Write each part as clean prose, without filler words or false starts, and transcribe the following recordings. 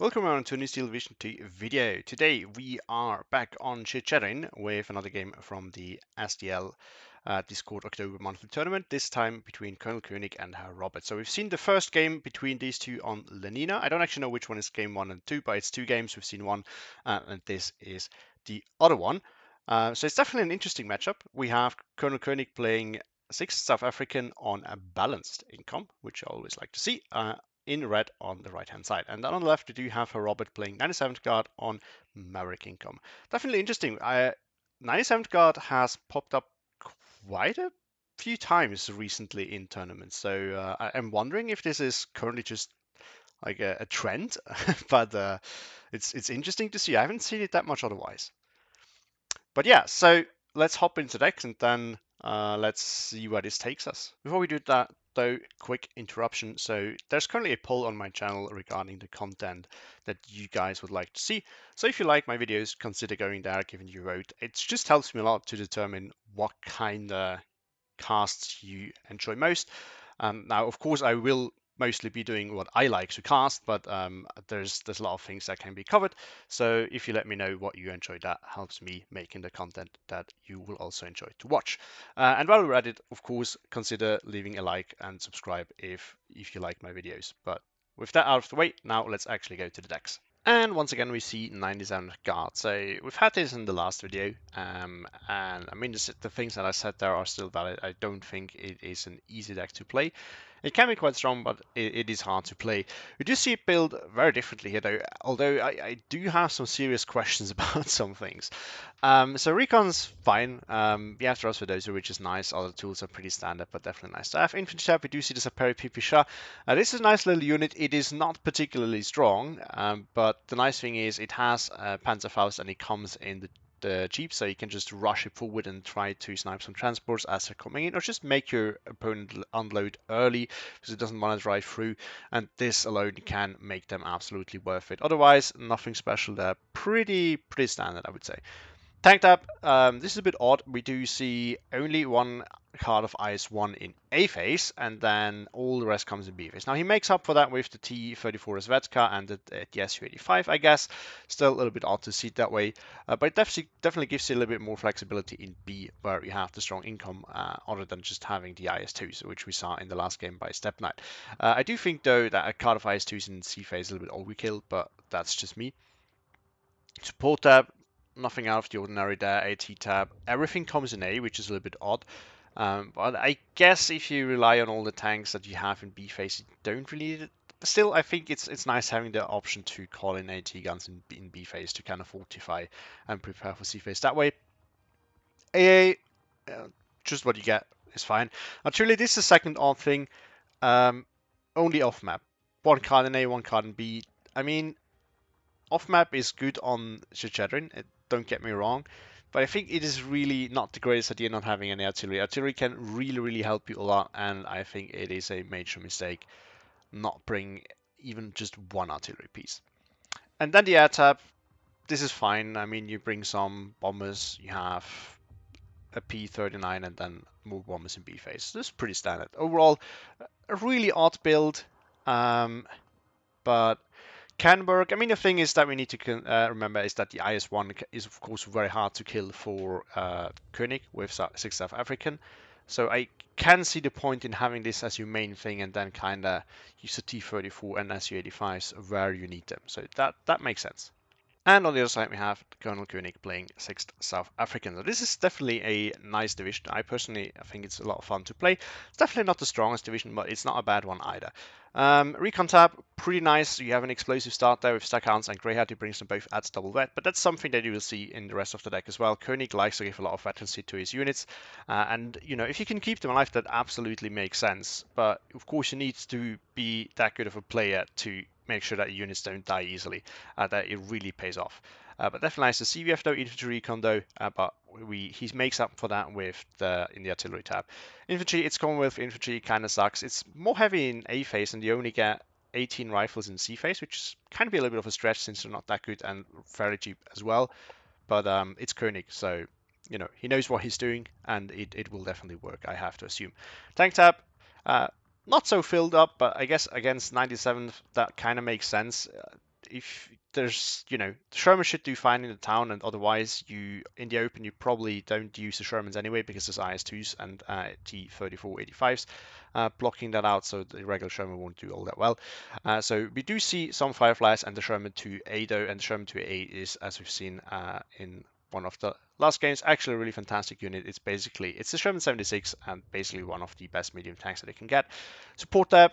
Welcome on to a new Steel Division 2 video. Today we are back on chit-chatting with another game from the SDL Discord October monthly tournament, this time between ColonelKoenig and Herr Robert. So we've seen the first game between these two on Lenina. I don't actually know which one is game 1 and 2, but it's two games. We've seen one, and this is the other one. So it's definitely an interesting matchup. We have ColonelKoenig playing 6 South African on a balanced income, which I always like to see. In red on the right hand side. And then on the left, we do have Herr Robert playing 97th guard on Maverick income. Definitely interesting. 97th guard has popped up quite a few times recently in tournaments. So I'm wondering if this is currently just like a trend, but it's interesting to see. I haven't seen it that much otherwise. But yeah, so let's hop into decks and then let's see where this takes us. Before we do that, though, quick interruption. So there's currently a poll on my channel regarding the content that you guys would like to see. So if you like my videos, consider going there, giving your vote. It just helps me a lot to determine what kind of casts you enjoy most. Now, of course, I will mostly be doing what I like to cast, but there's a lot of things that can be covered. So if you let me know what you enjoy, that helps me making the content that you will also enjoy to watch. And while we're at it, of course, consider leaving a like and subscribe if you like my videos. But with that out of the way, now let's actually go to the decks. And once again, we see 97 guard. So we've had this in the last video, and I mean, the things that I said there are still valid. I don't think it is an easy deck to play. It can be quite strong, but it is hard to play. We do see it build very differently here, though, although I do have some serious questions about some things. So Recon's fine. We have Thrust for Dozer, which is nice. Other tools are pretty standard, but definitely nice to have. Infantry Tab, we do see the Saperi Pipisha. This is a nice little unit. It is not particularly strong, but the nice thing is it has Panzerfaust and it comes in the Jeep, so you can just rush it forward and try to snipe some transports as they're coming in, or just make your opponent unload early because it doesn't want to drive through, and this alone can make them absolutely worth it. Otherwise, nothing special there. Pretty standard, I would say. Tank Tab, this is a bit odd. We do see only one card of IS-1 in A phase, and then all the rest comes in B phase. Now, he makes up for that with the T-34 Svedka and the Su-85, I guess. Still a little bit odd to see it that way, but it definitely gives you a little bit more flexibility in B, where you have the strong income, other than just having the IS-2s, which we saw in the last game by Step Knight. I do think, though, that a card of IS-2s in C phase is a little bit overkill, but that's just me. Support tab, nothing out of the ordinary there. AT tab, everything comes in A, which is a little bit odd. But I guess if you rely on all the tanks that you have in B phase, you don't really need it. Still, I think it's nice having the option to call in AT guns in B phase to kind of fortify and prepare for C phase that way. AA, just what you get is fine. Actually, this is the second odd thing. Only off map. One card in A, one card in B. I mean, off map is good on Shechadrin, don't get me wrong, but I think it is really not the greatest idea not having any artillery. Artillery can really help you a lot, and I think it is a major mistake not bring even just one artillery piece. And then the air tab, this is fine. I mean, you bring some bombers, you have a P39 and then more bombers in B phase. This is pretty standard. Overall, a really odd build, but can work. I mean, the thing is that we need to remember is that the IS-1 is, of course, very hard to kill for Koenig with 6 South African. So I can see the point in having this as your main thing and then kind of use the T-34 and Su-85s where you need them. So that makes sense. And on the other side, we have ColonelKoenig playing 6th South African. So this is definitely a nice division. I personally think it's a lot of fun to play. It's definitely not the strongest division, but it's not a bad one either. Recon tab, pretty nice. You have an explosive start there with Stackhounds and Greyhat, who brings them both at double vet, but that's something that you will see in the rest of the deck as well. Koenig likes to give a lot of veterancy to his units, and you know, if you can keep them alive, that absolutely makes sense. But of course, you need to be that good of a player to make sure that your units don't die easily, that it really pays off. But definitely nice to see. We have no infantry recon though, but he makes up for that with in the artillery tab. Infantry, it's Commonwealth infantry, kind of sucks. It's more heavy in A phase, and you only get 18 rifles in C phase, which can be a little bit of a stretch since they're not that good and fairly cheap as well. But it's Koenig, so you know he knows what he's doing, and it will definitely work. I have to assume. Tank tab. Not so filled up, but I guess against 97, that kind of makes sense. if there's, the Sherman should do fine in the town, and otherwise you in the open you probably don't use the Shermans anyway because there's IS2s and T-34-85s blocking that out, so the regular Sherman won't do all that well. So we do see some Fireflies and the Sherman 2A though, and the Sherman 2A is, as we've seen in one of the last games, actually a really fantastic unit. It's the Sherman 76 and basically one of the best medium tanks that it can get. Support tab,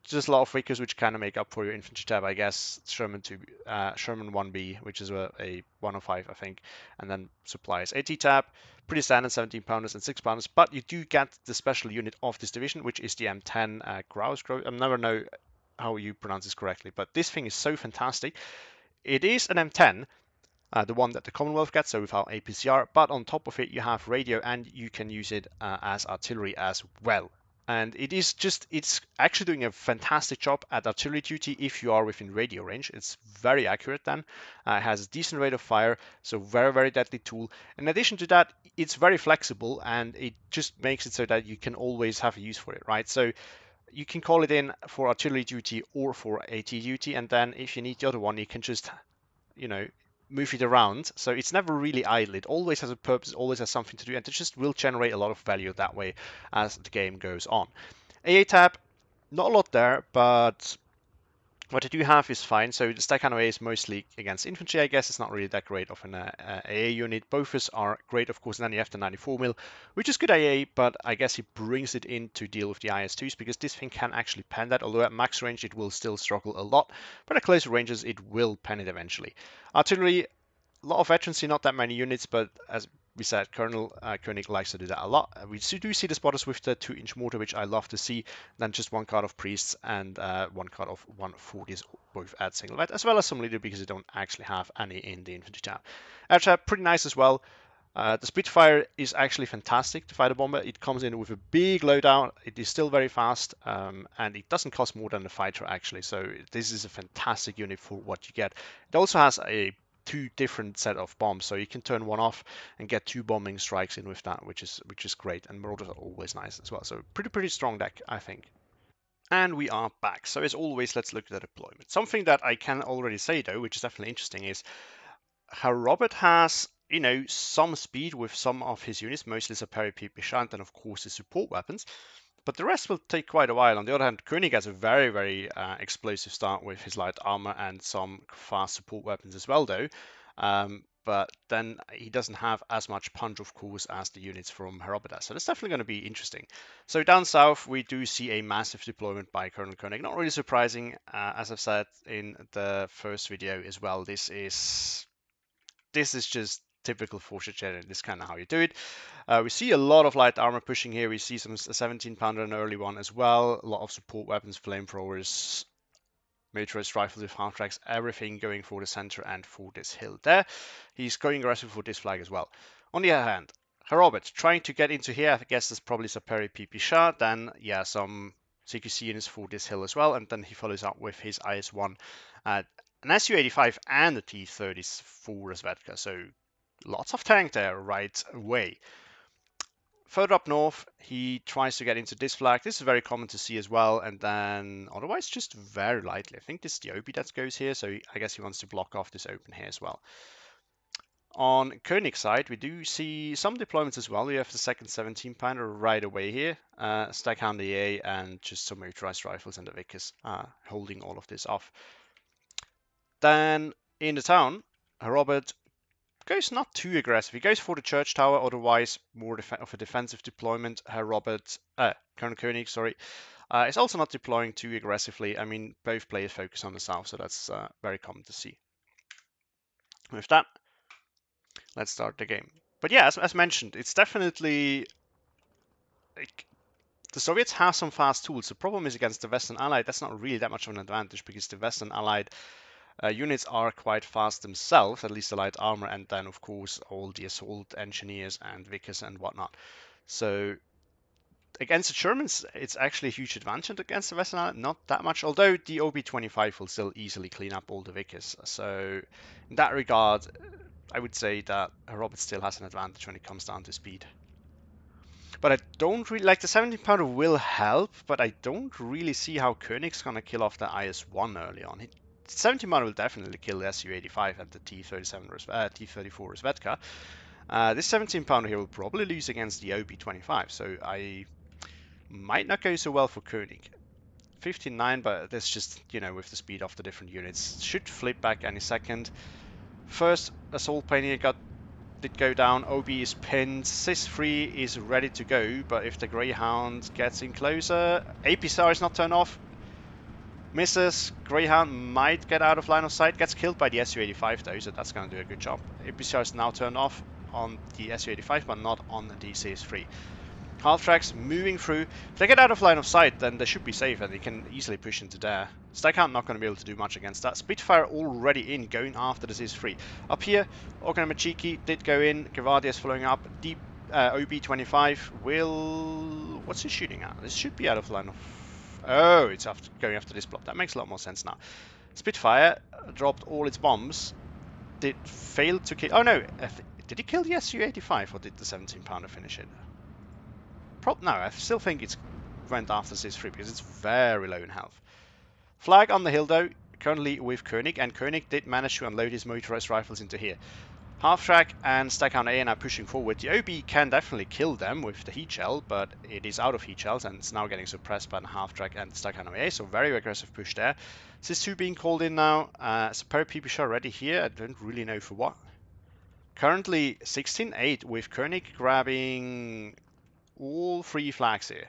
just a lot of figures which kind of make up for your infantry tab, I guess. Sherman 1B, which is a 105, I think, and then supplies. AT tab, pretty standard 17 pounders and 6 pounders, but you do get the special unit of this division, which is the M10 Grouse. I never know how you pronounce this correctly, but this thing is so fantastic. It is an M10, the one that the Commonwealth gets, so without APCR, but on top of it you have radio and you can use it as artillery as well. And it's actually doing a fantastic job at artillery duty if you are within radio range. It's very accurate then. It has a decent rate of fire, so very, very deadly tool. In addition to that, it's very flexible and it just makes it so that you can always have a use for it, right? So you can call it in for artillery duty or for AT duty, and then if you need the other one, you can just, move it around. So it's never really idle. It always has a purpose, always has something to do, and it just will generate a lot of value that way as the game goes on. AA tab, not a lot there, but what I do have is fine. So the Stackhand AA is mostly against infantry, I guess. It's not really that great of an AA unit. Both are great, of course, and then you have the 94mm, which is good AA, but I guess he brings it in to deal with the IS-2s, because this thing can actually pen that, although at max range it will still struggle a lot, but at closer ranges it will pen it eventually. Artillery, a lot of veterancy, not that many units, but as we said, ColonelKoenig likes to do that a lot. We do see the spotters with the 2-inch mortar, which I love to see. Then just one card of priests and one card of 140s, both at single vet, as well as some leader because they don't actually have any in the infantry tab. Air tab, pretty nice as well. The Spitfire is actually fantastic to fight a bomber. It comes in with a big loadout. It is still very fast, and it doesn't cost more than the fighter actually. So this is a fantastic unit for what you get. It also has a two different set of bombs, so you can turn one off and get 2 bombing strikes in with that, which is great. And marauders are always nice as well. So pretty strong deck, I think. And we are back. So as always, let's look at the deployment. Something that I can already say though, which is definitely interesting, is how Robert has, some speed with some of his units, mostly Saperi Pipishant and of course his support weapons. But the rest will take quite a while. On the other hand, Koenig has a very, very explosive start with his light armor and some fast support weapons as well, though. But then he doesn't have as much punch, of course, as the units from Herr. So that's definitely going to be interesting. So down south, we do see a massive deployment by ColonelKoenig. Not really surprising, as I've said in the first video as well. This is just typical for Chechnya. This is kind of how you do it. We see a lot of light armor pushing here. We see some 17 pounder, an early one as well. A lot of support weapons, flamethrowers, motorized rifles with half tracks, everything going for the center and for this hill there. He's going aggressive for this flag as well. On the other hand, Robert trying to get into here. I guess that's probably Saperi PP shot. Then, yeah, some CQC units for this hill as well. And then he follows up with his IS-1, an Su-85 and a T-34 Svedka. So lots of tank there right away. Further up north, he tries to get into this flag. This is very common to see as well. And then otherwise, just very lightly. I think this is the OB that goes here. So I guess he wants to block off this open here as well. On Koenig's side, we do see some deployments as well. We have the second 17 pounder right away here. Stackhand AA and just some motorized rifles and the Vickers holding all of this off. Then in the town, Robert goes not too aggressive. He goes for the church tower, otherwise more of a defensive deployment. ColonelKoenig, sorry, is also not deploying too aggressively. I mean, both players focus on the south, so that's very common to see. With that, let's start the game. But yeah, as mentioned, it's definitely like, the Soviets have some fast tools. The problem is against the Western Allied, that's not really that much of an advantage because the Western Allied units are quite fast themselves, at least the light armor, and then of course all the assault engineers and Vickers and whatnot. So against the Germans, it's actually a huge advantage against the Western Allied, not that much, although the OB-25 will still easily clean up all the Vickers. So in that regard, I would say that Robert still has an advantage when it comes down to speed. But I don't really like the 17 pounder will help, but I don't really see how Koenig's gonna kill off the IS-1 early on. 17 pounder will definitely kill the Su-85 and the T-34 Svedka. This 17 pounder here will probably lose against the OB-25, so I might not go so well for Koenig. 59, but that's just, you know, with the speed of the different units. Should flip back any second. First assault pioneer did go down. OB is pinned. Sis-3 is ready to go, but if the Greyhound gets in closer, APCR is not turned off. Misses. Greyhound might get out of line of sight. Gets killed by the Su-85 though, so that's going to do a good job. APCR is now turned off on the Su-85, but not on the Sis-3. Half tracks moving through. If they get out of line of sight, then they should be safe and they can easily push into there. Stackhound not going to be able to do much against that. Spitfire already in, going after the Sis-3. Up here, Okonomachiki did go in. Gavadi is following up. Deep OB-25 will... What's he shooting at? This should be out of line of... Oh, it's going after this block. That makes a lot more sense now. Spitfire dropped all its bombs. Did fail to kill... Oh no, did he kill the Su-85 or did the 17 pounder finish it? No, I still think it's went after Sis-3 because it's very low in health. Flag on the hill though, currently with Koenig, and Koenig did manage to unload his motorized rifles into here. Half track and Stackhound A are now pushing forward. The OB can definitely kill them with the heat shell, but it is out of heat shells and it's now getting suppressed by the half track and Stackhound A, so very aggressive push there. Sis-2 being called in now. Super PP ready here, I don't really know for what. Currently 16-8 with Koenig grabbing all 3 flags here.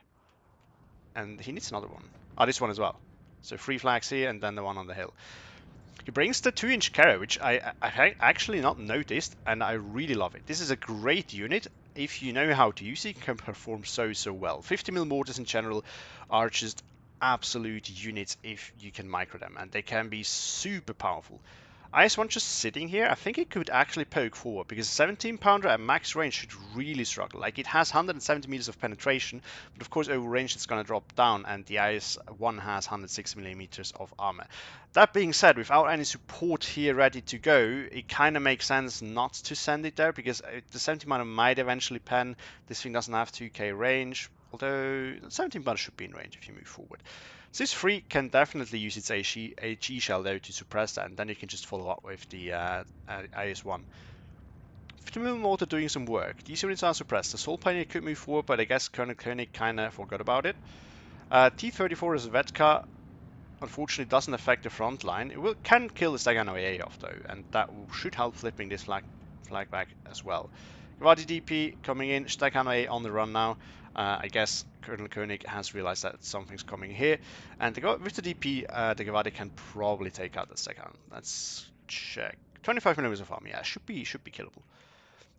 And he needs another one. Oh, this one as well. So 3 flags here and then the one on the hill. He brings the 2-inch carry, which I actually not noticed, and I really love it. This is a great unit. If you know how to use it, it can perform so well. 50mm mortars in general are just absolute units if you can micro them, and they can be super powerful. IS-1 just sitting here, I think it could actually poke forward because 17 pounder at max range should really struggle. Like, it has 170 meters of penetration, but of course over range it's going to drop down, and the IS-1 has 160 millimeters of armor. That being said, without any support here ready to go, it kind of makes sense not to send it there because the 17 pounder might eventually pen. This thing doesn't have 2k range, although 17 pounder should be in range if you move forward. Sis-3 can definitely use its HE shell though to suppress that, and then you can just follow up with the IS-1. 50mm mortar doing some work. These units are suppressed. The Assault Pioneer could move forward, but I guess ColonelKoenig kinda forgot about it. T-34 Svedka unfortunately doesn't affect the front line. It can kill the Stagan OA off though, and that should help flipping this flag back as well. Gavadi DP coming in, Stagan OA on the run now. I guess ColonelKoenig has realized that something's coming here, and with the DP, the Gavadi can probably take out the Stagan. Let's check. 25mm of armor, yeah, should be killable.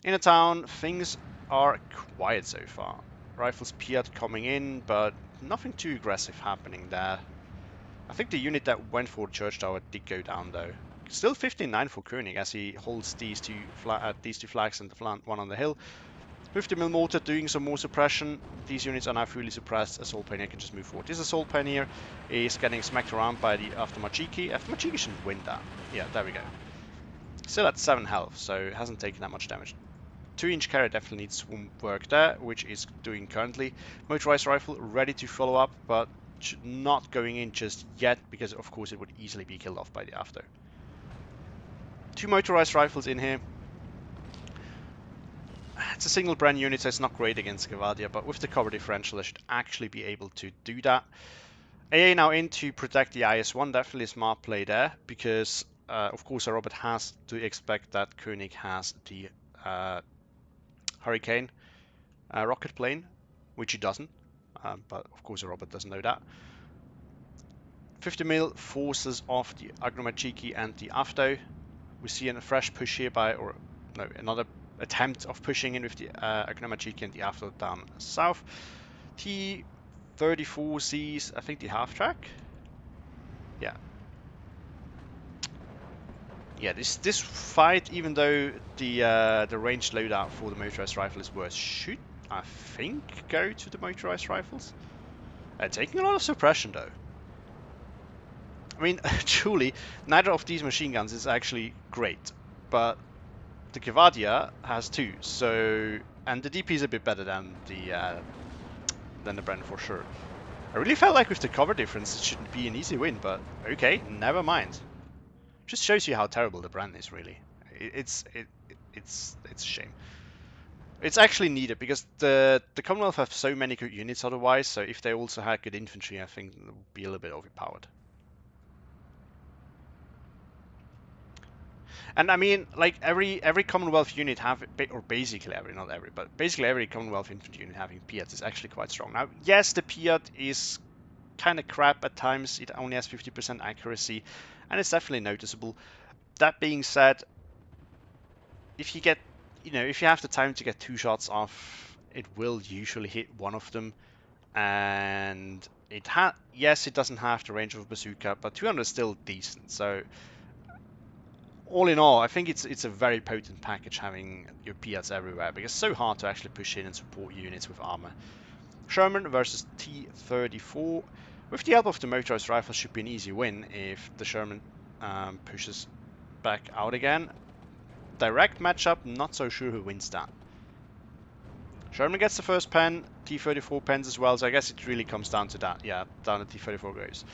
In the town, things are quiet so far. Rifles Piat coming in, but nothing too aggressive happening there. I think the unit that went for the church tower did go down though. Still 15-9 for Koenig as he holds these two flags and the one on the hill. 50mm mortar doing some more suppression. These units are now fully suppressed. Assault Pioneer can just move forward. This Assault Pioneer is getting smacked around by the Aftermachiki. Aftermachiki should win that. Yeah, there we go. Still at 7 health, so it hasn't taken that much damage. 2-inch carry definitely needs some work there, which is doing currently. Motorized rifle ready to follow up, but not going in just yet because of course it would easily be killed off by the after. 2 motorized rifles in here. It's a single brand unit, so it's not great against Gavadia, but with the cover differential I should actually be able to do that. AA now in to protect the IS-1, definitely a smart play there, because of course a robot has to expect that Koenig has the Hurricane rocket plane, which he doesn't, but of course a robot doesn't know that. 50mm forces off the Agromachiki and the Afto. We see a fresh push here another attempt of pushing in with the Agromachiki and the Afto down south. T-34 sees, I think, the half track. Yeah. Yeah, this fight, even though the range loadout for the motorized rifle is worse, should, I think, go to the motorized rifles. Taking a lot of suppression though. I mean, truly, neither of these machine guns is actually great, but the Gavadia has 2, so, and the DP is a bit better than the Bren for sure. I really felt like with the cover difference it shouldn't be an easy win, but okay, never mind. Just shows you how terrible the brand is, really. It's a shame. It's actually needed because the Commonwealth have so many good units otherwise. So if they also had good infantry, I think it would be a little bit overpowered. And I mean, like every Commonwealth unit have, or basically every, not every, but basically every Commonwealth infantry unit having Piat is actually quite strong. Now, yes, the Piat is kind of crap at times. It only has 50% accuracy, and it's definitely noticeable. That being said, if you get, if you have the time to get 2 shots off, it will usually hit one of them. And yes, it doesn't have the range of a bazooka, but 200 is still decent. So all in all, I think it's a very potent package having your Piats everywhere, because it's so hard to actually push in and support units with armor. Sherman versus T-34. With the help of the motorized rifle, should be an easy win if the Sherman pushes back out again. Direct matchup, not so sure who wins that. Sherman gets the first pen, T-34 pens as well, so I guess it really comes down to that. Yeah, down the T-34 goes.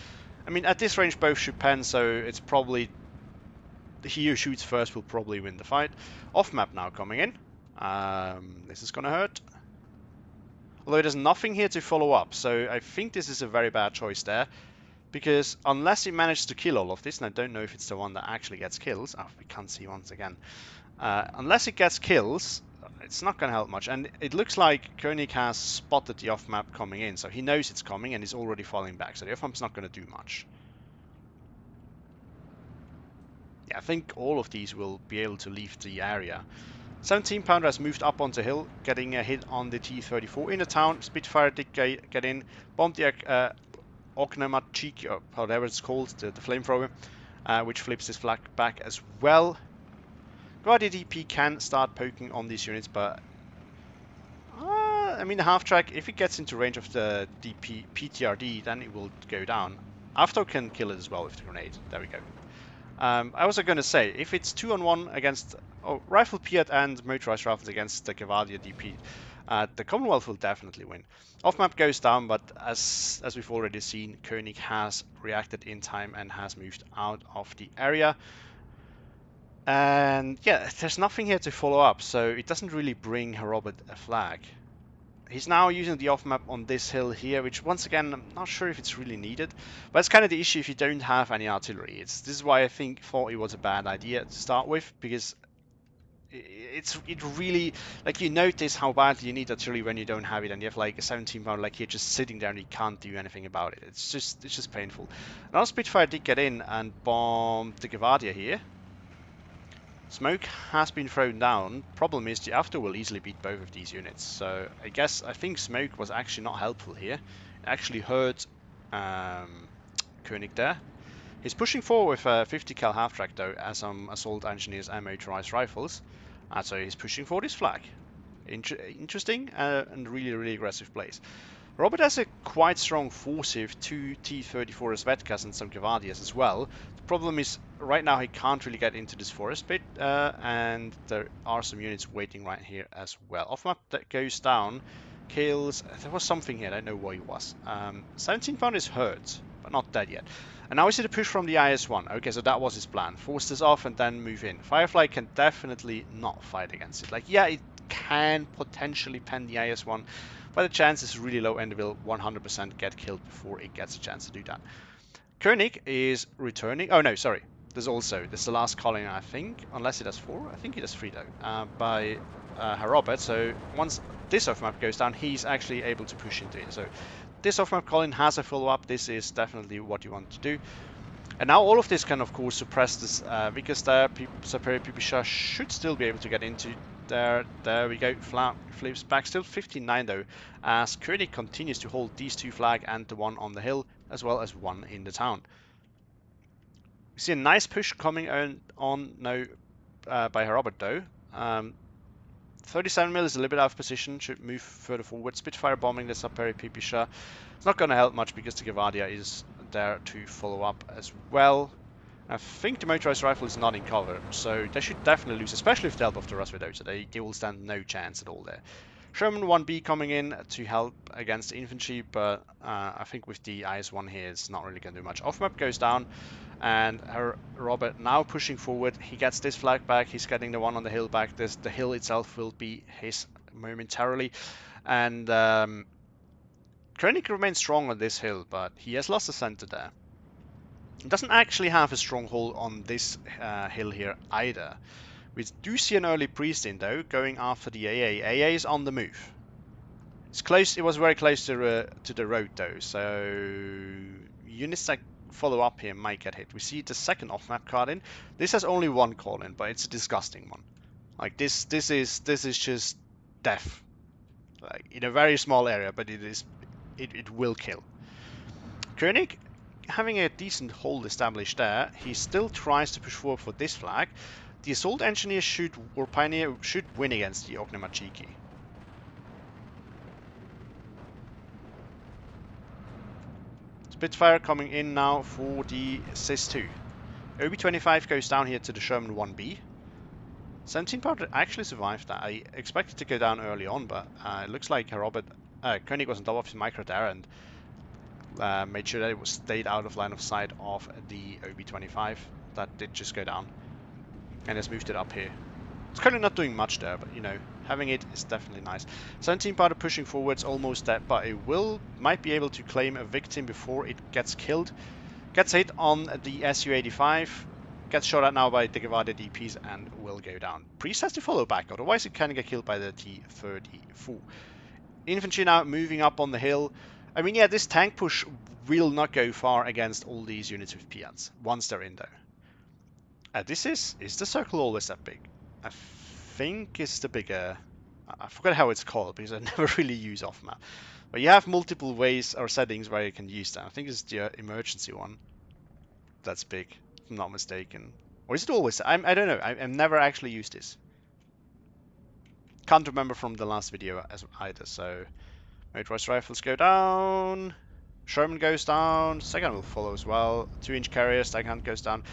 I mean, at this range, both should pen, so it's probably he who shoots first will probably win the fight. Off map now coming in. This is gonna hurt. Although there's nothing here to follow up, so I think this is a very bad choice there. Because unless he manages to kill all of this, and I don't know if it's the one that actually gets kills. Oh, we can't see once again. Unless it gets kills, it's not going to help much. And it looks like Koenig has spotted the off-map coming in, so he knows it's coming and is already falling back. So the off-map's not going to do much. Yeah, I think all of these will be able to leave the area. 17 pounder has moved up onto hill, getting a hit on the T-34 in the town. Spitfire did get in, bombed the Ognamachiki, or whatever it's called, the flamethrower, which flips his flag back as well. Guardia DP can start poking on these units, but I mean, the half-track, if it gets into range of the DP PTRD, then it will go down. Avto can kill it as well with the grenade. There we go. I was going to say, if it's 2-on-1 against Rifle Piat and motorized rifles against the Guardia DP, the Commonwealth will definitely win. Off-map goes down, but as we've already seen, Koenig has reacted in time and has moved out of the area. And yeah, there's nothing here to follow up, so it doesn't really bring Herr Robert a flag. He's now using the off-map on this hill here, which once again, I'm not sure if it's really needed. But it's kind of the issue if you don't have any artillery. This is why I thought it was a bad idea to start with, because it really, like, you notice how badly you need artillery when you don't have it, and you have like a 17 pounder like here just sitting there and you can't do anything about it. It's just painful. Now Spitfire did get in and bomb the Guardia here. Smoke has been thrown down. Problem is the After will easily beat both of these units. So I think Smoke was actually not helpful here. It actually hurt Koenig there. He's pushing forward with a 50 cal half-track though, as some assault engineers and motorized rifles. So he's pushing forward his flag. Interesting and really aggressive plays. Robert has a quite strong force here with 2 T-34 Svetkas and some Guardias as well. The problem is, right now he can't really get into this forest bit, and there are some units waiting right here as well. Off-map that goes down, kills, there was something here, I don't know what it was. 17 pound is hurt, but not dead yet. And now we see the push from the IS-1. Okay, so that was his plan. Force this off and then move in. Firefly can definitely not fight against it. Like, yeah, it can potentially pen the IS-1, but the chance is really low and it will 100% get killed before it gets a chance to do that. Koenig is returning. Oh no, sorry. This is the last calling, I think, unless it has 4. I think it has 3 though, by Herr Robert. So once this off-map goes down, he's actually able to push into it. So this off-map calling has a follow-up. This is definitely what you want to do. And now all of this can, of course, suppress this, because the Superior Pipisha should still be able to get into there. There we go. Flips back. Still 59 though, as Koenig continues to hold these 2 flag and the one on the hill, as well as one in the town. We see a nice push coming on now by Herr Robert though. 37 mil is a little bit out of position, should move further forward. Spitfire bombing the Superior Pipisha. It's not going to help much because the Guardia is there to follow up as well. I think the motorized rifle is not in cover, so they should definitely lose, especially with the help of the Rasvedosa. They will stand no chance at all there. Sherman 1B coming in to help against the infantry, but I think with the IS-1 here, it's not really going to do much. Off-map goes down, and Herr Robert now pushing forward. He gets this flag back. He's getting the one on the hill back. The hill itself will be his momentarily. And Koenig remains strong on this hill, but he has lost the center there. He doesn't actually have a stronghold on this hill here either. We do see an early priest in though, going after the AA. AA is on the move. It's close. It was very close to the road though, so units that follow up here might get hit. We see the second off-map card in. This has only one call in, but it's a disgusting one. Like this is just death. Like in a very small area, but it will kill. Koenig having a decent hold established there, he still tries to push forward for this flag. The assault engineer or pioneer should win against the Ognamachiki. Spitfire coming in now for the CIS-2. OB-25 goes down here to the Sherman 1B. 17 Powder actually survived that. I expected to go down early on, but it looks like Koenig was on top of his micro there and made sure that it stayed out of line of sight of the OB-25. That did just go down. And has moved it up here. It's currently not doing much there, but you know, having it is definitely nice. 17 Powder pushing forwards, almost dead, but it might be able to claim a victim before it gets killed. Gets hit on the Su-85, gets shot at now by the Gevada DPs and will go down. Priest has to follow back, otherwise it can get killed by the T-34. Infantry now moving up on the hill. I mean, yeah, this tank push will not go far against all these units with Piats once they're in there. Is the circle always that big? I think it's the bigger. I forgot how it's called because I never really use off map. But you have multiple ways or settings where you can use that. I think it's the emergency one. That's big, if I'm not mistaken. Or is it always? I don't know. I've never actually used this. Can't remember from the last video as either. So, motorized rifles go down. Sherman goes down, second will follow as well. 2-inch carrier, second goes down.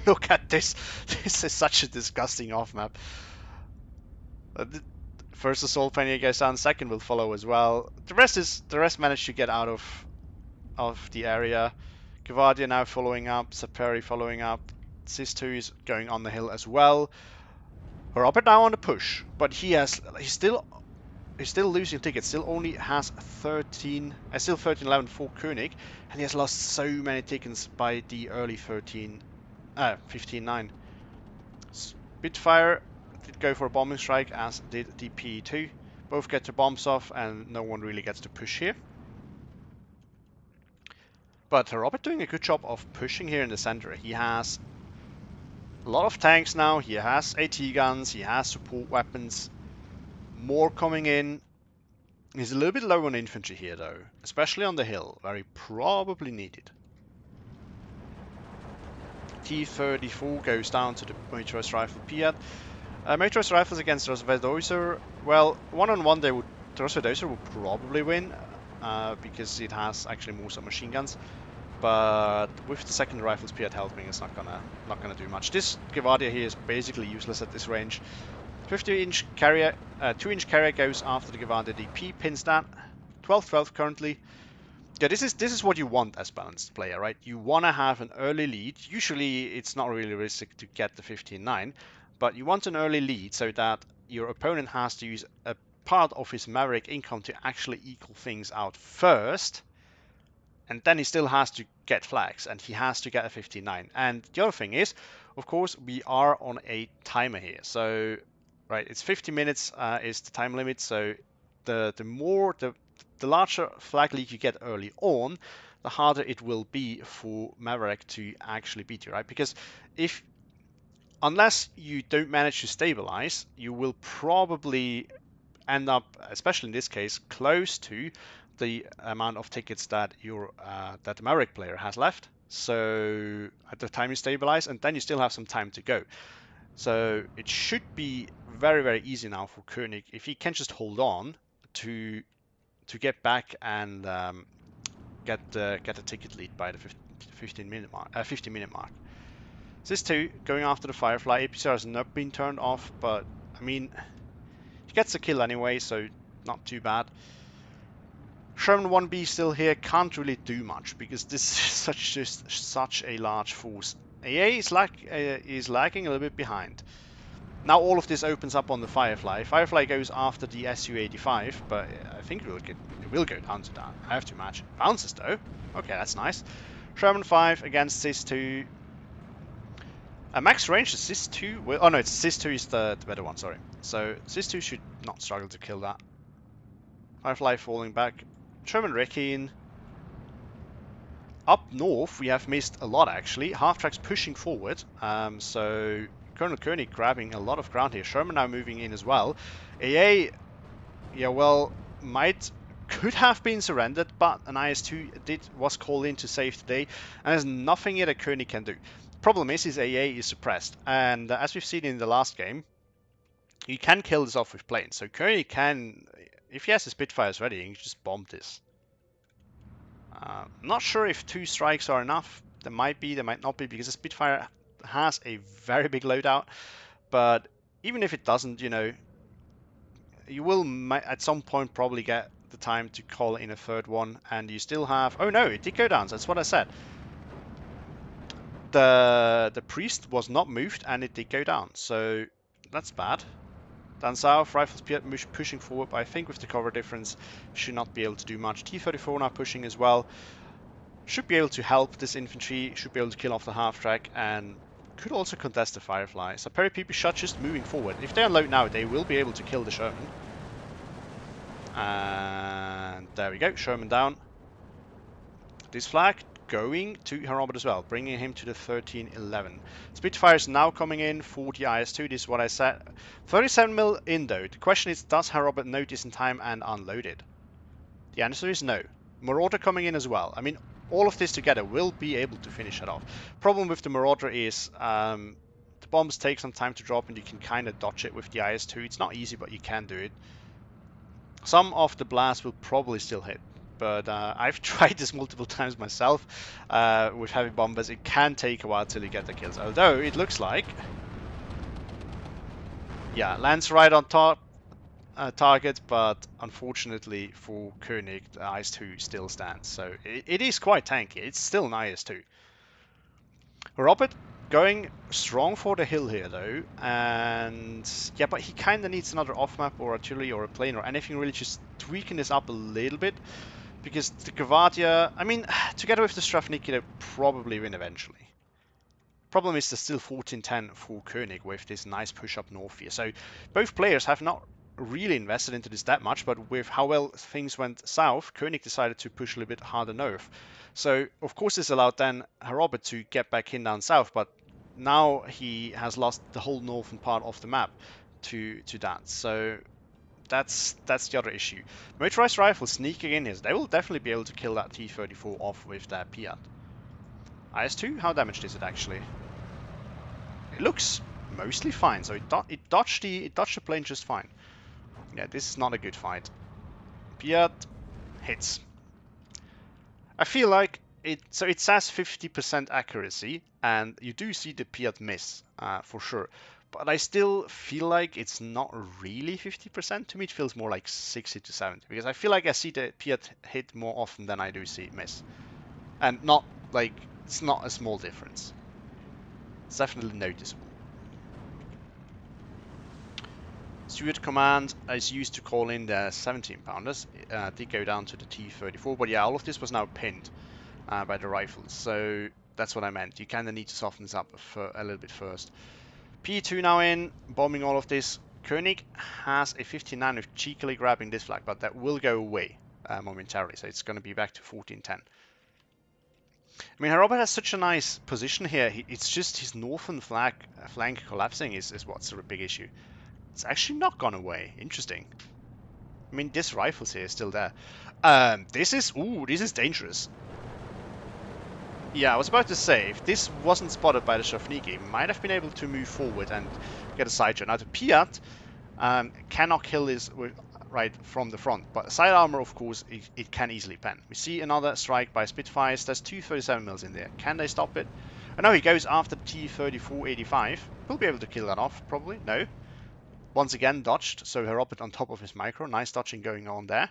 Look at this. This is such a disgusting off map. First assault pioneer goes down, second will follow as well. The rest managed to get out of the area. Gavadia now following up, Saperi following up. CIS-2 is going on the hill as well. Robert now on the push, but he's still losing tickets, still only has 13-11 for Koenig, and he has lost so many tickets by the early 15-9. Spitfire did go for a bombing strike, as did the PE2. Both get their bombs off, and no one really gets to push here. But Robert doing a good job of pushing here in the center. He has a lot of tanks now, he has AT guns, he has support weapons. More coming in. He's a little bit low on infantry here though, especially on the hill, where he probably needed. T-34 goes down to the motorized rifle Piat. Motorized rifles against Rosvedoser, well, one-on-one the Rosvedoser will probably win, because it has actually more submachine guns. But with the second rifles Piat helping, it's not gonna do much. This Gavadia here is basically useless at this range. 50-inch carrier, 2-inch carrier goes after the Gavadia DP, pins that. 12-12 currently. Yeah, this is what you want as balanced player, right? You want to have an early lead. Usually it's not really realistic to get the 15-9, but you want an early lead so that your opponent has to use a part of his Maverick income to actually equal things out first, and then he still has to get flags, and he has to get a 15-9. And the other thing is, of course, we are on a timer here, so right, it's 50 minutes is the time limit, so the larger flag lead you get early on, the harder it will be for Maverick to actually beat you, right? Because unless you don't manage to stabilize, you will probably end up, especially in this case, close to the amount of tickets that that the Maverick player has left. So at the time you stabilize, and then you still have some time to go. So it should be very, very easy now for Koenig if he can just hold on to get back and get a ticket lead by the 15-minute mark. CIS-2 going after the Firefly. APCR has not been turned off, but I mean, He gets a kill anyway, so not too bad. Sherman 1B still here, can't really do much because this is such a large force. AA is lagging a little bit behind. Now all of this opens up on the Firefly. Firefly goes after the Su-85, but I think it will go down to that. I have to match. Bounces though. Okay, that's nice. Sherman 5 against Sis-2. Max range is Sis-2. Well, oh no, it's Sis-2 is the better one, sorry. So Sis-2 should not struggle to kill that. Firefly falling back. Sherman wrecking. Up north, we have missed a lot actually. Half-track's pushing forward. So ColonelKoenig grabbing a lot of ground here. Sherman now moving in as well. AA, yeah, well, could have been surrendered, but an IS-2 was called in to save the day, and there's nothing here that Koenig can do. Problem is his AA is suppressed, and as we've seen in the last game, you can kill this off with planes. So Koenig can, if he has his Spitfires ready, he can just bomb this. Not sure if 2 strikes are enough. There might be, there might not be, because the Spitfire has a very big loadout. But even if it doesn't, you know, you will at some point probably get the time to call in a third one, and you still have. Oh no, it did go down. That's what I said. The priest was not moved, and it did go down. So that's bad. Down south, rifles pushing forward, but I think with the cover difference, should not be able to do much. T-34 now pushing as well. Should be able to help this infantry, should be able to kill off the half-track, and could also contest the Firefly. So Perry PP shot just moving forward. If they unload now, they will be able to kill the Sherman. And there we go, Sherman down. This flag going to Herr as well, bringing him to the 1311. Spitfires now coming in for the IS-2, this is what I said. 37mm in though. The question is, does Herr notice in time and unload it? The answer is no. Marauder coming in as well. I mean, all of this together will be able to finish it off. Problem with the Marauder is the bombs take some time to drop, and you can kind of dodge it with the IS-2. It's not easy, but you can do it. Some of the blasts will probably still hit, but I've tried this multiple times myself with heavy bombers. It can take a while till you get the kills, although it looks like, yeah, lands right on top target, but unfortunately for Koenig, the IS-2 still stands, so it is quite tanky. It's still an IS-2. Robert going strong for the hill here though, and yeah, but he kind of needs another off-map or artillery or a plane or anything, really just tweaking this up a little bit, because the Gvardia, I mean, together with the Strafniki, they'll probably win eventually. Problem is there's still 14-10 for Koenig with this nice push up north here, so both players have not really invested into this that much, but with how well things went south, Koenig decided to push a little bit harder north. So of course this allowed then Robert to get back in down south, but now he has lost the whole northern part of the map to that. So that's the other issue. Motorized rifles sneaking in here, they will definitely be able to kill that T-34 off with their Piat. IS-2, how damaged is it actually? It looks mostly fine, so it dodged the plane just fine. Yeah, this is not a good fight. Piat hits. I feel like it says 50% accuracy, and you do see the Piat miss for sure. But I still feel like it's not really 50%. To me, it feels more like 60 to 70, because I feel like I see the Piat hit more often than I do see it miss. And not like, it's not a small difference. It's definitely noticeable. Steward command is used to call in the 17-pounders. Did go down to the T-34, but yeah, all of this was now pinned by the rifles. So that's what I meant. You kind of need to soften this up a little bit first. P2 now in, bombing all of this. Koenig has a 59 with cheekily grabbing this flag, but that will go away momentarily. So it's going to be back to 14-10. I mean, Robert has such a nice position here. It's just his northern flank collapsing is what's the big issue. It's actually not gone away. Interesting. I mean, this rifles here is still there. This is dangerous. Yeah, I was about to say, if this wasn't spotted by the Strafniki, might have been able to move forward and get a side shot. Now, the Piat cannot kill this right from the front, but side armor, of course, it can easily pen. We see another strike by Spitfires. There's 2 37mm in there. Can they stop it? Oh no, he goes after the T-34-85. We'll be able to kill that off, probably. No. Once again dodged, so Herr on top of his micro. Nice dodging going on there.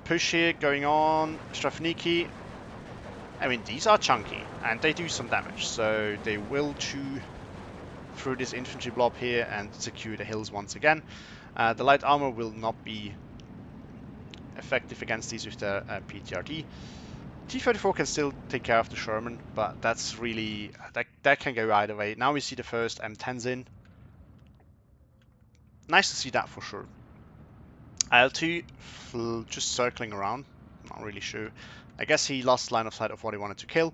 Push here going on. Strafniki. I mean, these are chunky, and they do some damage, so they will chew through this infantry blob here and secure the hills once again. The light armor will not be effective against these with the PTRD. T-34 can still take care of the Sherman, but that's really... that can go either way. Now we see the first M10s in. Nice to see that for sure. IL-2 just circling around. Not really sure. I guess he lost line of sight of what he wanted to kill,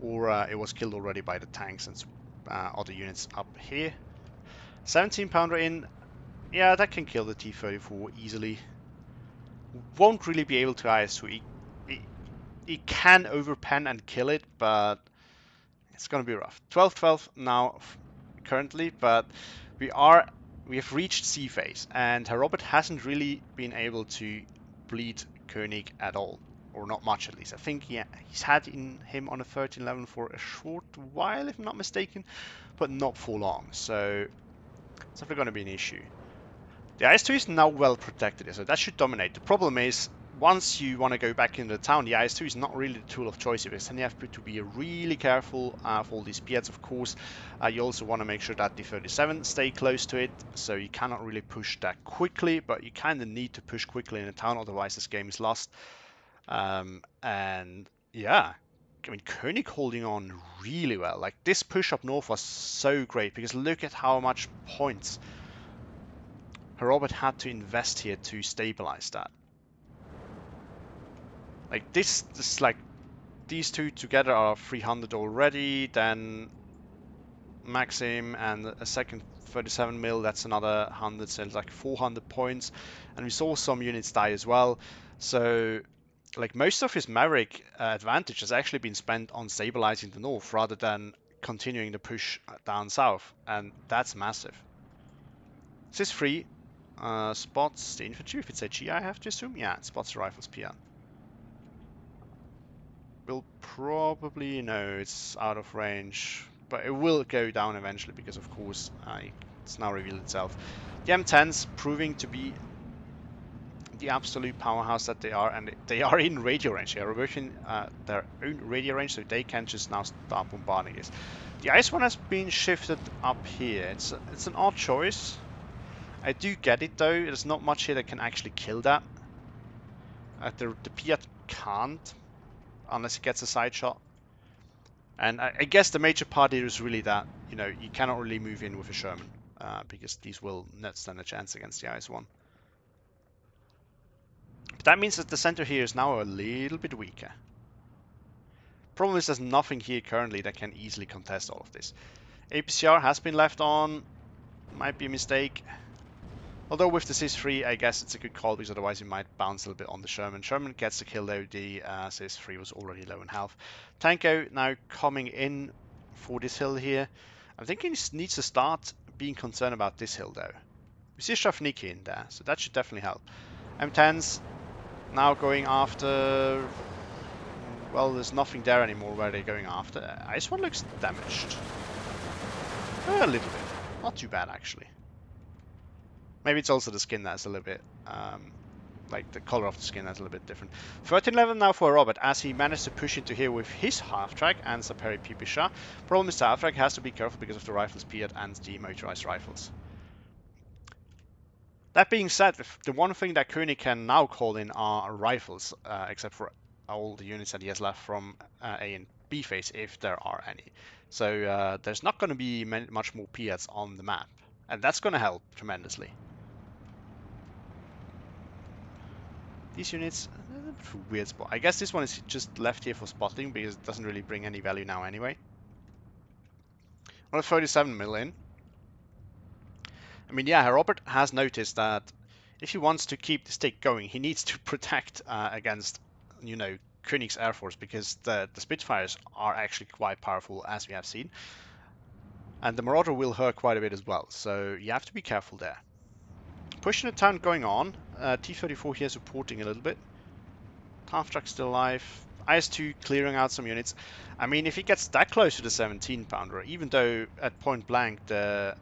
or it was killed already by the tanks and other units up here. 17 pounder in. Yeah, that can kill the T-34 easily. Won't really be able to IS-2. He can overpen and kill it, but it's gonna be rough. 12-12 now currently, but we have reached C phase, and Herr Robert hasn't really been able to bleed Koenig at all, or not much at least. I think he's had him on a 13 level for a short while, if I'm not mistaken, but not for long. So it's definitely going to be an issue. The IS-2 is now well protected, so that should dominate. The problem is, once you want to go back into the town, the IS-2 is not really the tool of choice of this, and you have to be really careful for all these Piats, of course. You also want to make sure that the 37 stay close to it, so you cannot really push that quickly, but you kind of need to push quickly in the town, otherwise this game is lost. And yeah, I mean, Koenig holding on really well. Like, this push up north was so great, because look at how much points Herr Robert had to invest here to stabilize that. Like this like these two together are 300 already, then Maxim and a second 37 mil, that's another 100, so it's like 400 points. And we saw some units die as well. So like most of his Maverick advantage has actually been spent on stabilizing the north rather than continuing the push down south, and that's massive. This is free. Spots the infantry, if it's a G I have to assume. Yeah, it spots the rifles PR. Will probably, no, it's out of range, but it will go down eventually because of course it's now revealed itself. The M10s proving to be the absolute powerhouse that they are, and they are in radio range. They are within their own radio range, so they can just now start bombarding this. The ice one has been shifted up here. It's an odd choice. I do get it though. There's not much here that can actually kill that. The Piat can't, unless he gets a side shot. And I guess the major part here is really that, you know, you cannot really move in with a Sherman, because these will not stand a chance against the IS-1. But that means that the center here is now a little bit weaker. Problem is there's nothing here currently that can easily contest all of this. APCR has been left on, might be a mistake. Although with the CIS-3, I guess it's a good call, because otherwise you might bounce a little bit on the Sherman. Sherman gets the kill though, the CIS-3 was already low in health. Tanko now coming in for this hill here. I'm thinking he needs to start being concerned about this hill though. We see Strafniki in there, so that should definitely help. M10s now going after... Well, there's nothing there anymore where they're going after. IS-1 looks damaged. A little bit. Not too bad actually. Maybe it's also the skin that's a little bit, like the color of the skin that's a little bit different. 13 level now for Robert, as he managed to push into here with his half-track and Saperi Pipisha. Problem is the half-track has to be careful because of the rifles Piat and the motorized rifles. That being said, the one thing that Koenig can now call in are rifles, except for all the units that he has left from A and B phase, if there are any. So there's not going to be much more Piats on the map, and that's going to help tremendously. These units, weird spot. I guess this one is just left here for spotting because it doesn't really bring any value now anyway. On a 37 mil in. I mean, yeah, Robert has noticed that if he wants to keep the stick going, he needs to protect against, you know, Koenig's Air Force, because the Spitfires are actually quite powerful, as we have seen. And the Marauder will hurt quite a bit as well, so you have to be careful there. Pushing the town going on. T-34 here supporting a little bit. Half-track still alive. IS-2 clearing out some units. I mean, if he gets that close to the 17 pounder, even though at point blank the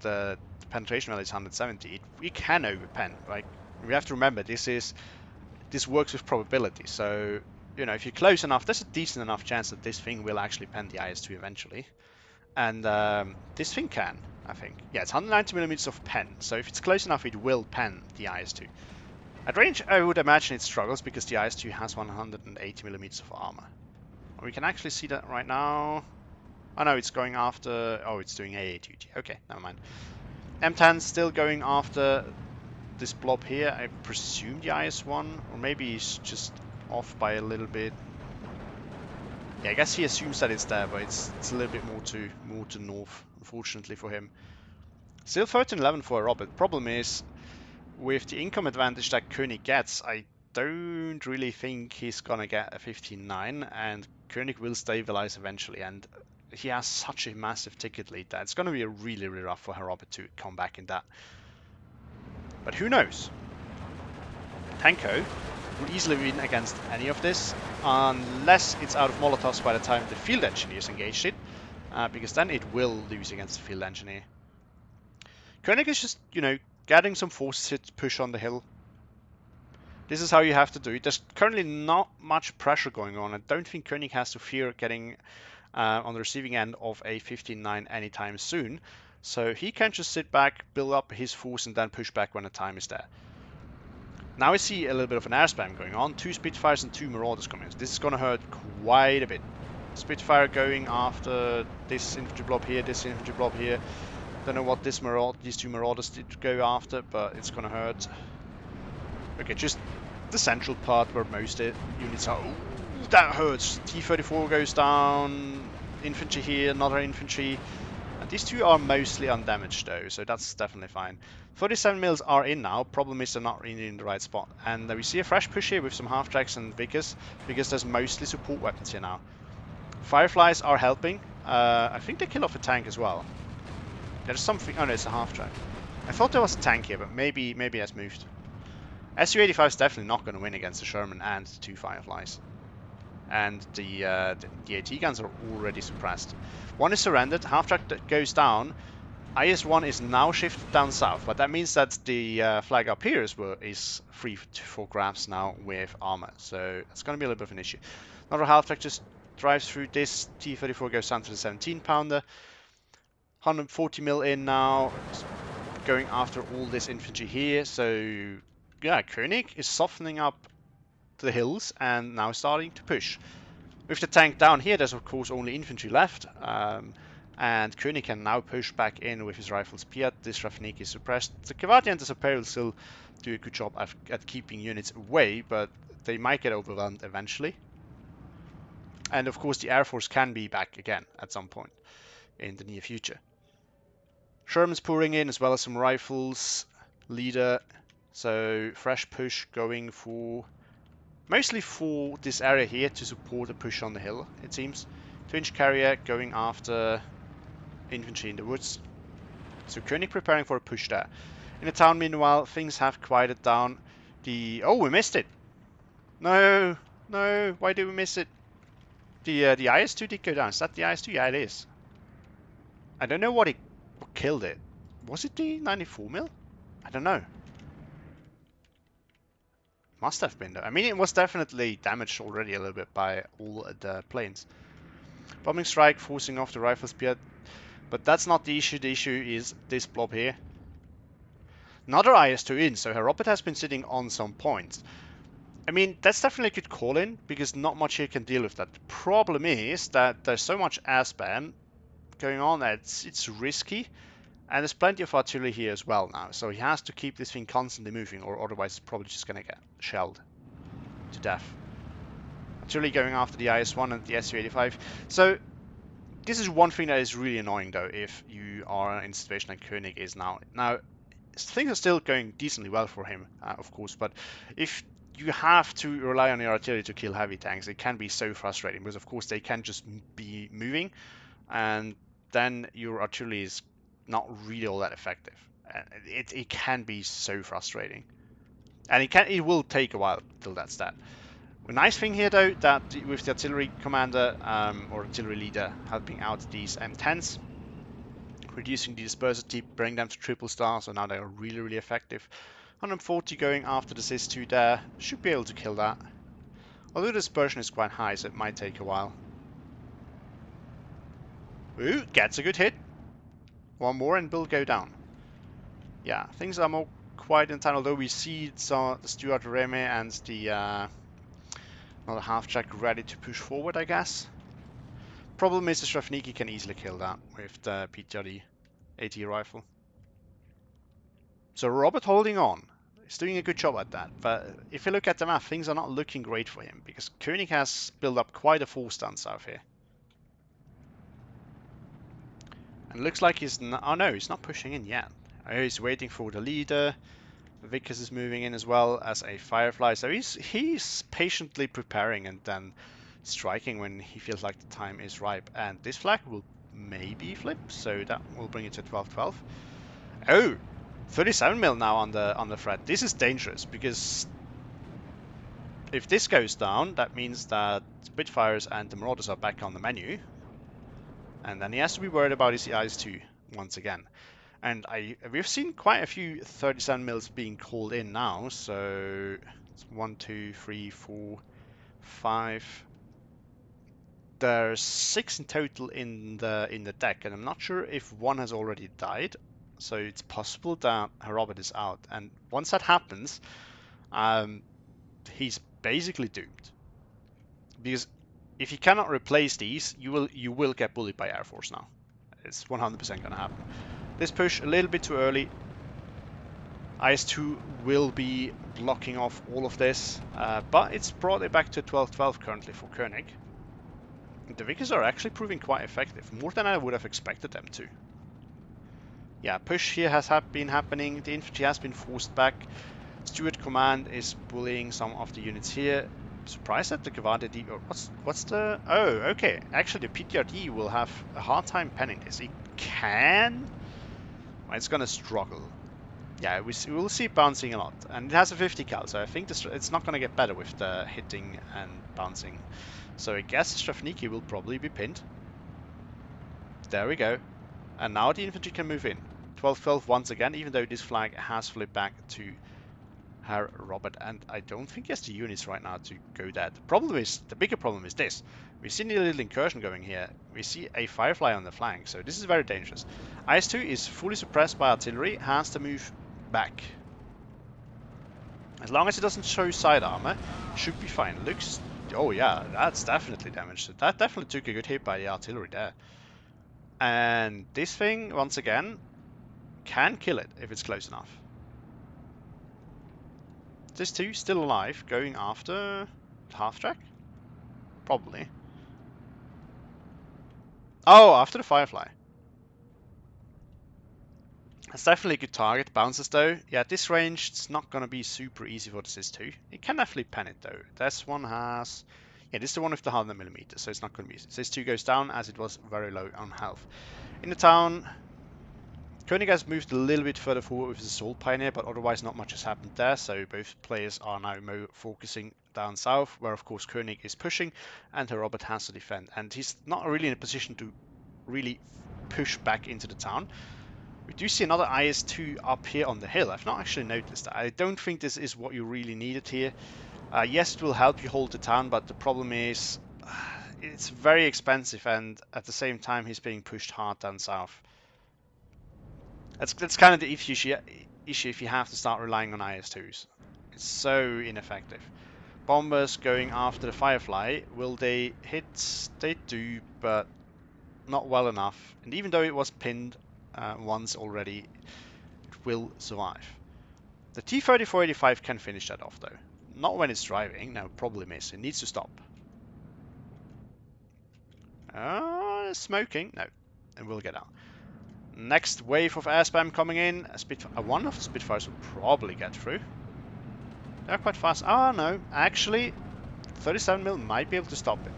the penetration value is 170, we can overpen. Like, we have to remember this works with probability. So, you know, if you're close enough, there's a decent enough chance that this thing will actually pen the IS-2 eventually. And this thing can, I think. Yeah, it's 190 millimeters of pen. So if it's close enough, it will pen the IS-2. At range, I would imagine it struggles because the IS-2 has 180 millimeters of armor. We can actually see that right now. Oh no, it's going after... Oh, it's doing AA duty. Okay, never mind. M10's still going after this blob here. I presume the IS-1, or maybe he's just off by a little bit. Yeah, I guess he assumes that it's there, but it's a little bit more to north, unfortunately for him. Still 13-11 for Robert. Problem is, with the income advantage that Koenig gets, I don't really think he's gonna get a 15-9, and Koenig will stabilize eventually, and he has such a massive ticket lead that it's gonna be really, really rough for Herr Robert to come back in that. But who knows? Tanko will easily win against any of this, unless it's out of Molotovs by the time the field engineers engage it, because then it will lose against the field engineer. Koenig is just, you know, getting some forces to push on the hill. This is how you have to do it. There's currently not much pressure going on. I don't think Koenig has to fear getting on the receiving end of a 15-9 anytime soon. So he can just sit back, build up his force, and then push back when the time is there. Now we see a little bit of an air spam going on. 2 Spitfires and 2 Marauders coming in. This is going to hurt quite a bit. Spitfire going after this infantry blob here, this infantry blob here. Don't know what these 2 Marauders did go after, but it's going to hurt. Okay, just the central part where most units are. Ooh, that hurts. T-34 goes down. Infantry here, another infantry. And these two are mostly undamaged though, so that's definitely fine. 47 mils are in now. Problem is they're not really in the right spot. And we see a fresh push here with some half-tracks and Vickers, because there's mostly support weapons here now. Fireflies are helping. I think they kill off a tank as well. There's something. Oh no, it's a half-track. I thought there was a tank here, but maybe that's moved. Su-85 is definitely not going to win against the Sherman and the 2 Fireflies. And the AT guns are already suppressed. One is surrendered, half-track that goes down. IS-1 is now shifted down south, but that means that the flag up here is free for grabs now with armor. So it's going to be a little bit of an issue. Another half-track just drives through this. T-34 goes down to the 17-pounder. 140 mil in now, going after all this infantry here. So yeah, Koenig is softening up the hills and now starting to push. With the tank down here, there's of course only infantry left, and Koenig can now push back in with his rifles. Piat, this Rafnik is suppressed. The Kavati and the Sapir will still do a good job at keeping units away, but they might get overwhelmed eventually. And of course the Air Force can be back again at some point in the near future. Sherman's pouring in as well as some rifles. Leader. So fresh push going for mostly for this area here to support a push on the hill, it seems. 2-inch carrier going after infantry in the woods. So Koenig preparing for a push there. In the town, meanwhile, things have quieted down. Oh, we missed it! No, no, why did we miss it? The IS-2 did go down. Is that the IS-2? Yeah, it is. I don't know what killed it. Was it the 94mm? I don't know. Must have been though. I mean, it was definitely damaged already a little bit by all the planes. Bombing strike, forcing off the rifle spear. But that's not the issue. The issue is this blob here. Another IS-2 in, so Herr Robert has been sitting on some points. I mean, that's definitely a good call-in, because not much here can deal with that. The problem is that there's so much air spam going on that it's risky. And there's plenty of artillery here as well now, so he has to keep this thing constantly moving, or otherwise it's probably just going to get shelled to death. Artillery going after the IS-1 and the Su-85. So this is one thing that is really annoying though, if you are in a situation like Koenig is now. Now, things are still going decently well for him, of course, but if you have to rely on your artillery to kill heavy tanks, it can be so frustrating, because of course they can just be moving, and then your artillery is not really all that effective. It can be so frustrating, and it will take a while till that's that. A nice thing here though, that with the artillery commander or artillery leader helping out these M10s, reducing the dispersity, bring them to triple star, so now they are really, really effective. 140 going after the SIS-2 there, should be able to kill that. Although the dispersion is quite high, so it might take a while. Ooh, gets a good hit. One more and will go down. Yeah, things are more quiet in town, although we see the Stuart Remy and the another half-track ready to push forward, I guess. Problem is the Strafniki can easily kill that with the PTRD AT rifle. So Robert holding on. He's doing a good job at that, but if you look at the map, things are not looking great for him, because Koenig has built up quite a force down south here. And it looks like he's not, oh no, he's not pushing in yet. Oh, he's waiting for the leader. Vickers is moving in as well as a Firefly, so he's patiently preparing and then striking when he feels like the time is ripe. And this flag will maybe flip, so that will bring it to 12-12. Oh, 37 mil now on the threat. This is dangerous, because if this goes down, that means that Spitfires and the Marauders are back on the menu, and then he has to be worried about his IS-2 once again. And we've seen quite a few 37 mils being called in now, so it's 1, 2, 3, 4, 5. There's 6 in total in the deck, and I'm not sure if one has already died. So it's possible that Herr is out, and once that happens, he's basically doomed. Because if he cannot replace these, you will get bullied by Air Force now. It's 100% gonna happen. This push a little bit too early. IS-2 will be blocking off all of this, but it's brought it back to 12-12 currently for Koenig. The Vickers are actually proving quite effective, more than I would have expected them to. Yeah, push here has been happening, the infantry has been forced back. Stuart Command is bullying some of the units here. Surprised that the Gavada or what's the... Oh, okay. Actually, the PTRD will have a hard time penning this. It can... Well, it's gonna struggle. Yeah, we'll see it bouncing a lot. And it has a 50 cal, so I think it's not gonna get better with the hitting and bouncing. So I guess Strafniki will probably be pinned. There we go. And now the infantry can move in. 12-12 once again, even though this flag has flipped back to Herr Robert, and I don't think he has the units right now to go that. The bigger problem is this. We see a little incursion going here. We see a Firefly on the flank, so this is very dangerous. IS-2 is fully suppressed by artillery, has to move back. As long as it doesn't show side armor, should be fine. Looks... Oh yeah, that's definitely damaged. That definitely took a good hit by the artillery there. And this thing, once again, can kill it if it's close enough. This two still alive, going after half track? Probably. Oh, after the Firefly. That's definitely a good target. Bounces though. Yeah, at this range, it's not going to be super easy for the SIS-2. It can definitely pen it though. This one has... Yeah, this is the one with the 100mm, so it's not going to be easy. SIS-2 goes down as it was very low on health. In the town, Koenig has moved a little bit further forward with his Assault Pioneer, but otherwise not much has happened there, so both players are now focusing down south, where of course Koenig is pushing, and Herr Robert has to defend. And he's not really in a position to really push back into the town. We do see another IS-2 up here on the hill. I've not actually noticed that. I don't think this is what you really needed here. Yes, it will help you hold the town, but the problem is it's very expensive, and at the same time he's being pushed hard down south. That's kind of the issue if you have to start relying on IS-2s. It's so ineffective. Bombers going after the Firefly. Will they hit? They do, but not well enough. And even though it was pinned once already, it will survive. The T-3485 can finish that off though. Not when it's driving. No, probably miss. It needs to stop. Smoking. No, it will get out. Next wave of air spam coming in. One of the Spitfires will probably get through. They're quite fast. Oh no, actually 37mm might be able to stop it.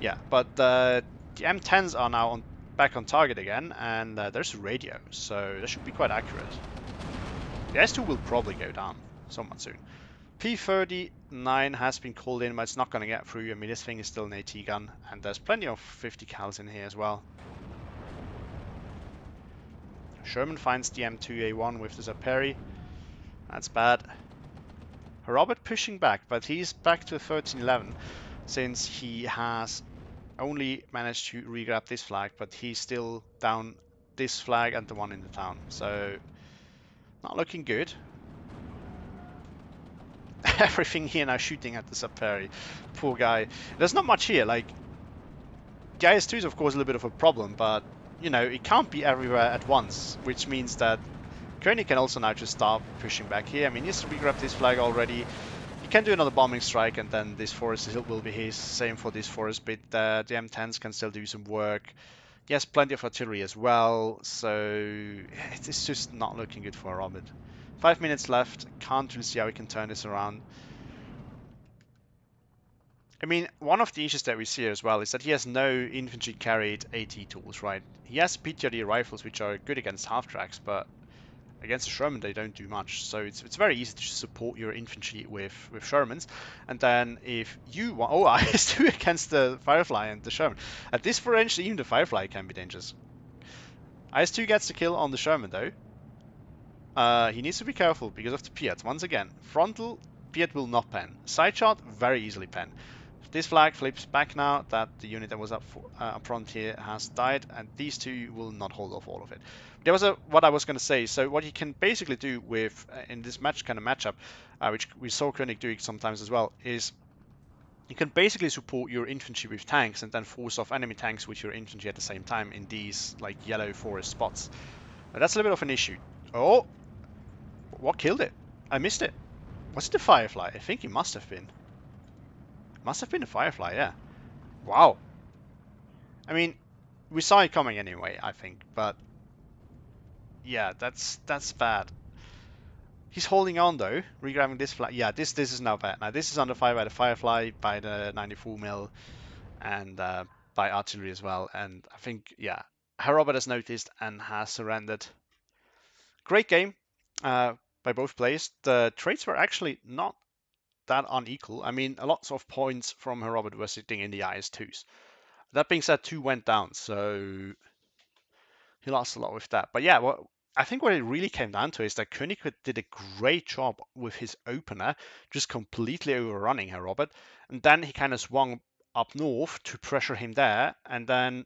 Yeah, but the M10s are now back on target again, and there's a radio, so that should be quite accurate. The S2 will probably go down somewhat soon. P39 has been called in, but it's not going to get through. I mean, this thing is still an AT gun, and there's plenty of 50 cals in here as well. Sherman finds the M2A1 with the Zaperi. That's bad. Robert pushing back, but he's back to 1311 since he has only managed to re-grab this flag, but he's still down this flag and the one in the town. So not looking good. Everything here now shooting at the Zaperi. Poor guy. There's not much here. Like, the IS-2 is of course a little bit of a problem, but you know, it can't be everywhere at once, which means that Koenig can also now just start pushing back here. I mean, he's re-grabbed this flag already. He can do another bombing strike, and then this forest will be his. Same for this forest bit. The M10s can still do some work. He has plenty of artillery as well, so it's just not looking good for Robert. 5 minutes left. Can't really see how he can turn this around. I mean, one of the issues that we see as well is that he has no infantry carried AT tools, right? He has PTRD rifles, which are good against half-tracks, but against a Sherman they don't do much. So it's very easy to support your infantry with Shermans. And then if you want... Oh, IS-2 against the Firefly and the Sherman. At this range, even the Firefly can be dangerous. IS-2 gets the kill on the Sherman, though. He needs to be careful because of the Piat. Once again, frontal, Piat will not pen. Side shot, very easily pen. This flag flips back now that the unit that was up front here has died, and these two will not hold off all of it. There was what I was going to say. So what you can basically do with in this kind of matchup, which we saw Koenig doing sometimes as well, is you can basically support your infantry with tanks and then force off enemy tanks with your infantry at the same time in these like yellow forest spots. Now, that's a little bit of an issue. Oh, what killed it? I missed it. Was it the Firefly? I think it must have been. Must have been the Firefly, yeah. Wow. I mean, we saw it coming anyway, I think, but yeah, that's bad. He's holding on though, regrabbing this flag. Yeah, this is now bad. Now this is under fire by the Firefly, by the 94 mil, and by artillery as well. And I think, yeah, Herr Robert has noticed and has surrendered. Great game by both players. The trades were actually not that unequal. I mean, a lot of points from Herr Robert were sitting in the IS-2s. That being said, 2 went down, so he lost a lot with that. But yeah, I think what it really came down to is that Koenig did a great job with his opener, just completely overrunning Herr Robert. And then he kind of swung up north to pressure him there. And then,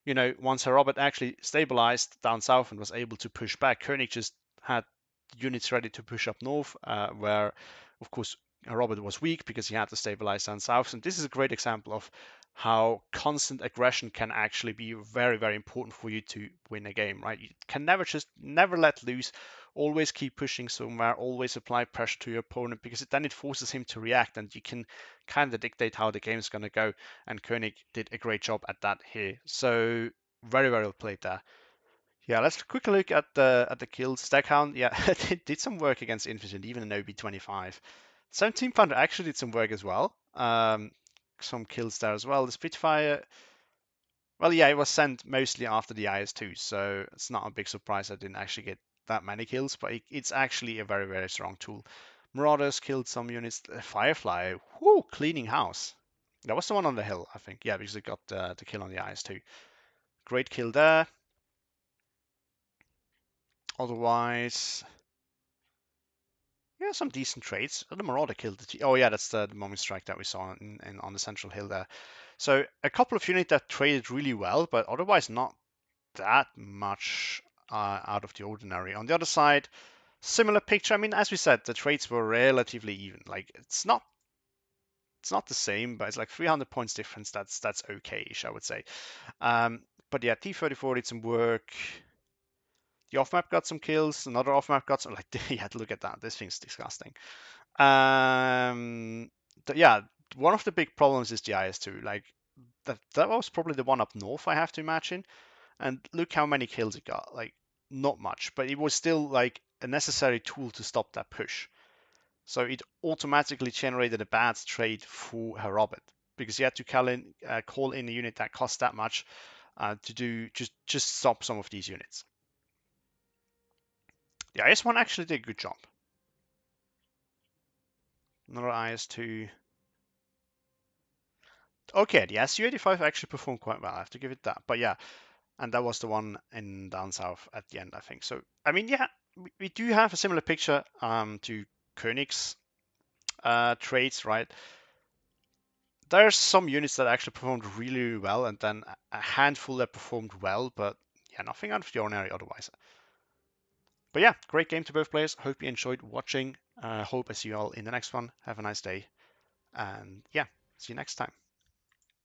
you know, once Herr Robert actually stabilized down south and was able to push back, Koenig just had units ready to push up north, where, of course, Robert was weak because he had to stabilize down south. And this is a great example of how constant aggression can actually be very, very important for you to win a game, right? You can never let loose, always keep pushing somewhere, always apply pressure to your opponent, because then it forces him to react and you can kind of dictate how the game is going to go. And Koenig did a great job at that here. So very, very well played there. Yeah, let's quickly look at the kills. Stackhound, yeah, it did some work against infantry, even an OB-25. 17 Pounder actually did some work as well. Some kills there as well. The Spitfire, well, yeah, it was sent mostly after the IS-2, so it's not a big surprise I didn't actually get that many kills, but it's actually a very, very strong tool. Marauders killed some units. Firefly, whoo, cleaning house. That was the one on the hill, I think. Yeah, because it got the kill on the IS-2. Great kill there. Otherwise, yeah, some decent trades. The Marauder killed the... Oh yeah, that's the moment strike that we saw on the central hill there. So a couple of units that traded really well, but otherwise not that much out of the ordinary. On the other side, similar picture. I mean, as we said, the trades were relatively even. Like it's not the same, but it's like 300 points difference. That's okay-ish, I would say. But yeah, T-34 did some work. The off-map got some kills. Another off-map got some... Like, you had to look at that. This thing's disgusting. Yeah, one of the big problems is the IS-2. Like, that was probably the one up north I have to imagine. And look how many kills it got. Like, not much. But it was still, like, a necessary tool to stop that push. So it automatically generated a bad trade for Herr Robert. Because he had to call in a unit that cost that much to do just stop some of these units. The IS-1 actually did a good job. Another IS-2. Okay, the Su-85 actually performed quite well. I have to give it that. But yeah, and that was the one in down south at the end, I think. So I mean, yeah, we do have a similar picture to Koenig's traits, right? There's some units that actually performed really well, and then a handful that performed well, but yeah, nothing out of the ordinary otherwise. But yeah, great game to both players. Hope you enjoyed watching. Hope I see you all in the next one. Have a nice day, and yeah, see you next time.